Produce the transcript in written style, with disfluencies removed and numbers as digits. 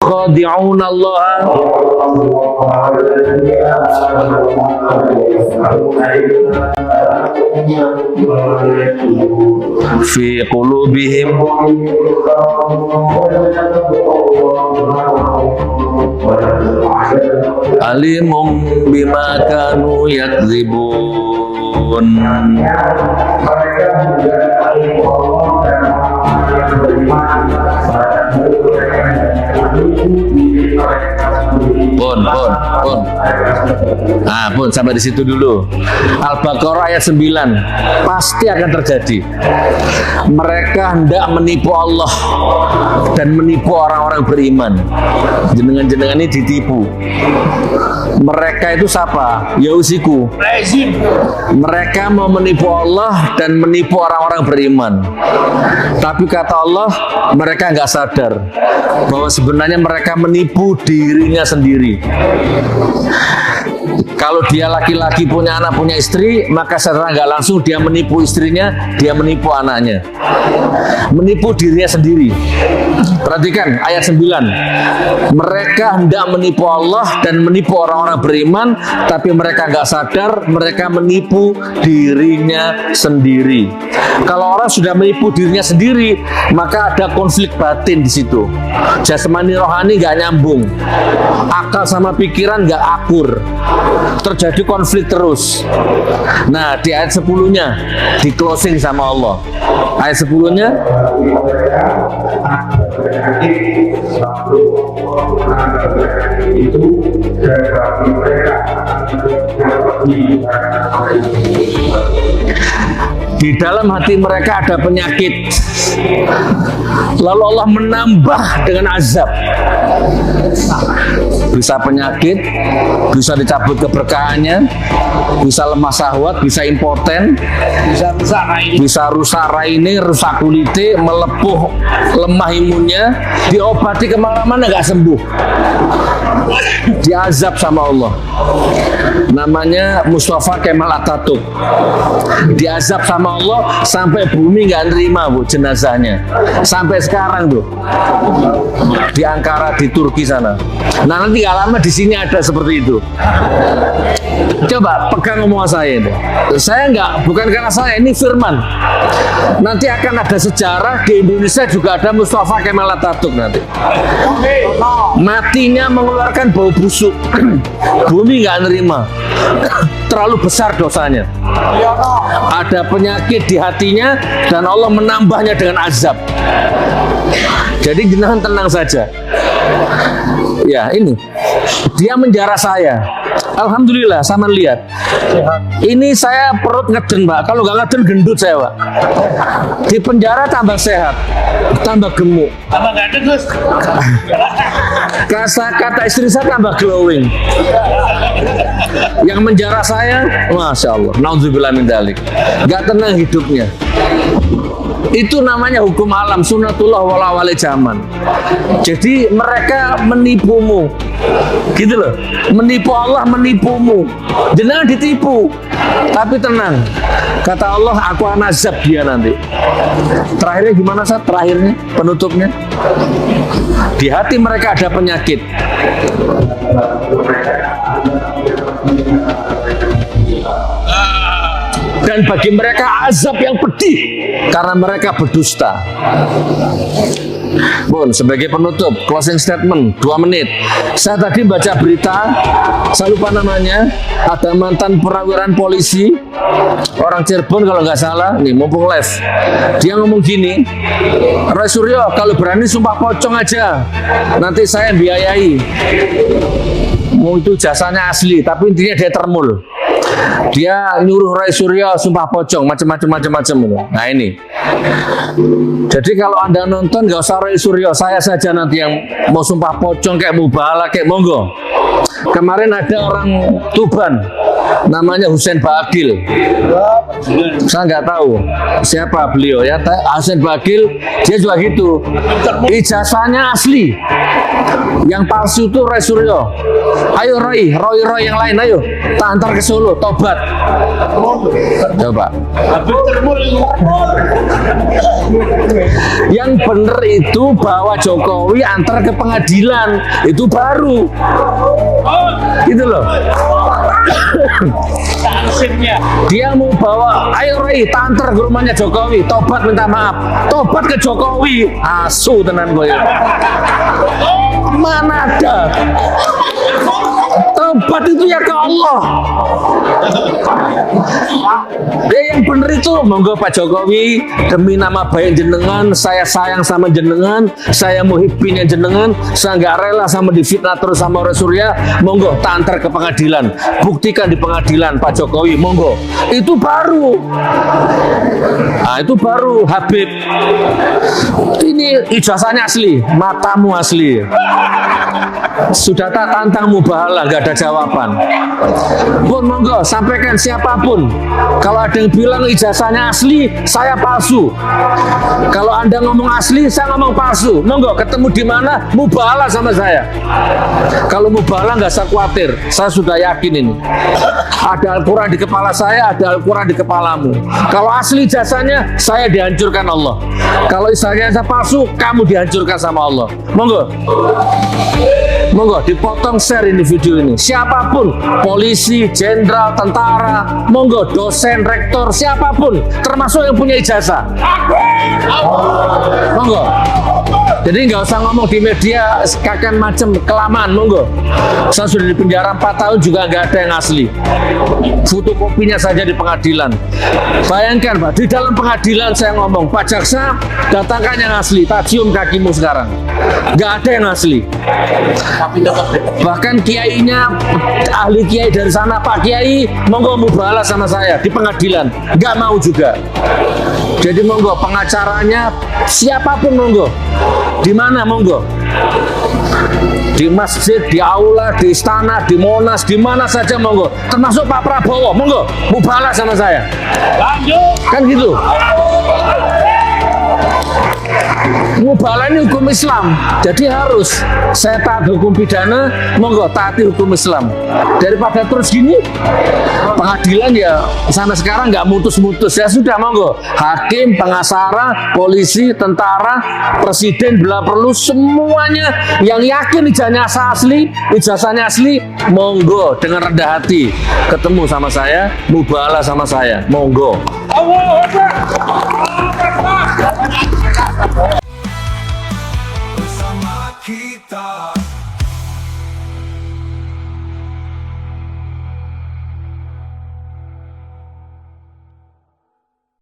yukhadi'una Allah fi qulubihim alimum bima kanu yakdzibun. Pun sampai di situ dulu. Al-Baqarah ayat 9. Pasti akan terjadi. Mereka hendak menipu Allah dan menipu orang-orang beriman. Jenengan-jenengan ini ditipu. Mereka itu siapa? Yausiku. Mereka mau menipu Allah dan menipu orang-orang beriman. Tapi kata Allah, mereka nggak sadar bahwa sebenarnya mereka menipu dirinya sendiri. Kalau dia laki-laki punya anak, punya istri, maka secara nggak langsung dia menipu istrinya, dia menipu anaknya. Menipu dirinya sendiri. Perhatikan ayat 9. Mereka hendak menipu Allah dan menipu orang-orang beriman, tapi mereka nggak sadar mereka menipu dirinya sendiri. Kalau orang sudah menipu dirinya sendiri, maka ada konflik batin di situ. Jasmani rohani nggak nyambung, akal sama pikiran nggak akur, terjadi konflik terus. Nah, di ayat 10-nya di closing sama Allah. Ayat 10-nya di dalam hati mereka ada penyakit, lalu Allah menambah dengan azab. Bisa penyakit, bisa dicabut keberkahannya, bisa lemah syahwat, bisa impoten, bisa rusak raine, rusak kulite, melepuh lemah imunnya, diobati kemana-mana nggak sembuh, diazab sama Allah. Namanya Mustafa Kemal Atatürk, diazab sama Allah sampai bumi nggak nerima bu jenazahnya, sampai sekarang tuh di Ankara di Turki sana. Nah nanti gak lama di sini ada seperti itu. Coba pegang omongan saya ini. Saya bukan karena saya, ini firman. Nanti akan ada sejarah di Indonesia juga ada Mustafa Kemal Atatürk nanti. Matinya mengeluarkan bau busuk. Bumi nggak nerima. Terlalu besar dosanya. Ada penyakit di hatinya dan Allah menambahnya dengan azab. Jadi jangan tenang saja. Ya ini dia menjara saya. Alhamdulillah sama lihat. Ini saya perut ngeden Pak. Kalau nggak ngeden gendut saya Pak. Di penjara tambah sehat, tambah gemuk. Tambah ganteng Gus. Kata istri saya tambah glowing. Yang menjara saya, masya Allah, naudzubillah min dzalik. Nggak tenang hidupnya. Itu namanya hukum alam, sunnatullah wala wali zaman. Jadi mereka menipumu, gitu loh. Menipu Allah, menipumu. Jangan ditipu. Tapi tenang, kata Allah, aku akan azab dia nanti. Terakhirnya gimana Sat? Terakhirnya, penutupnya. Di hati mereka ada penyakit. Dan bagi mereka azab yang pedih karena mereka berdusta. Bun, sebagai penutup, closing statement 2 menit. Saya tadi baca berita, saya lupa namanya, ada mantan perwira polisi, orang Cirebon kalau nggak salah, nih mumpung live. Dia ngomong gini, Roy Suryo kalau berani sumpah pocong aja, nanti saya biayai. Mau itu jasanya asli, tapi intinya dia termul. Dia nyuruh Roy Suryo sumpah pocong macam-macam. Nah ini. Jadi kalau Anda nonton nggak usah Roy Suryo, saya saja nanti yang mau sumpah pocong kayak Mubala kayak monggo. Kemarin ada orang Tuban namanya Husain Bagil. Saya nggak tahu siapa beliau ya. Husain Bagil dia juga gitu. Ijazahnya asli. Yang palsu itu Roy Suryo. Ayo Roy yang lain, ayo tak antar ke Solo, tobat. Coba. Yang bener itu bawa Jokowi antar ke pengadilan, itu baru. Gitu loh. Dia mau bawa, ayo Roy, tak antar ke rumahnya Jokowi, tobat minta maaf, tobat ke Jokowi, asu tenan gue. Mana ada? Tobat itu ya ke Allah. Dia yang bener itu, monggo Pak Jokowi, demi nama baik jenengan, saya sayang sama jenengan, saya muhibbin yang jenengan, saya nggak rela sama difitnah terus sama Roy Suryo, monggo tak antar ke pengadilan, buktikan di pengadilan Pak Jokowi, monggo. Itu baru. Nah, itu baru Habib. Ini ijazahnya asli, matamu asli. Sudah tak tantang mubahalah, gak ada jawaban. Pun monggo sampaikan siapapun. Kalau ada yang bilang ijazahnya asli, saya palsu. Kalau Anda ngomong asli, saya ngomong palsu. Monggo ketemu di mana, mubahalah sama saya. Kalau mubahalah nggak usah khawatir, saya sudah yakin ini. Ada Al-Quran di kepala saya, ada Al-Quran di kepalamu. Kalau asli ijazahnya, saya dihancurkan Allah. Kalau ijazahnya palsu, kamu dihancurkan sama Allah. Monggo. Monggo dipotong share ini video ini. Siapapun, polisi, jenderal, tentara, monggo dosen, rektor, siapapun, termasuk yang punya ijazah. Monggo. Jadi nggak usah ngomong di media kakek macam kelamaan, monggo. Saya sudah di penjara 4 tahun juga nggak ada yang asli. Fotokopinya saja di pengadilan. Bayangkan Pak, di dalam pengadilan saya ngomong, Pak Jaksa datangkan yang asli, tak cium kakimu sekarang. Nggak ada yang asli. Bahkan kiainya, ahli kiai dari sana, Pak Kiai, monggo mubahalah sama saya di pengadilan. Nggak mau juga. Jadi monggo pengacaranya siapapun monggo. Di mana monggo? Di masjid, di aula, di istana, di Monas, di mana saja monggo. Termasuk Pak Prabowo, monggo mubahalah sama saya. Lanjut. Kan gitu. Mubahalah ini hukum Islam, jadi harus saya taat hukum pidana, monggo taati hukum Islam. Daripada terus gini, pengadilan ya sampai sekarang nggak mutus-mutus, ya sudah monggo. Hakim, pengasara, polisi, tentara, presiden bila perlu semuanya yang yakin ijazahnya asli, monggo dengan rendah hati ketemu sama saya, mubahalah sama saya, monggo.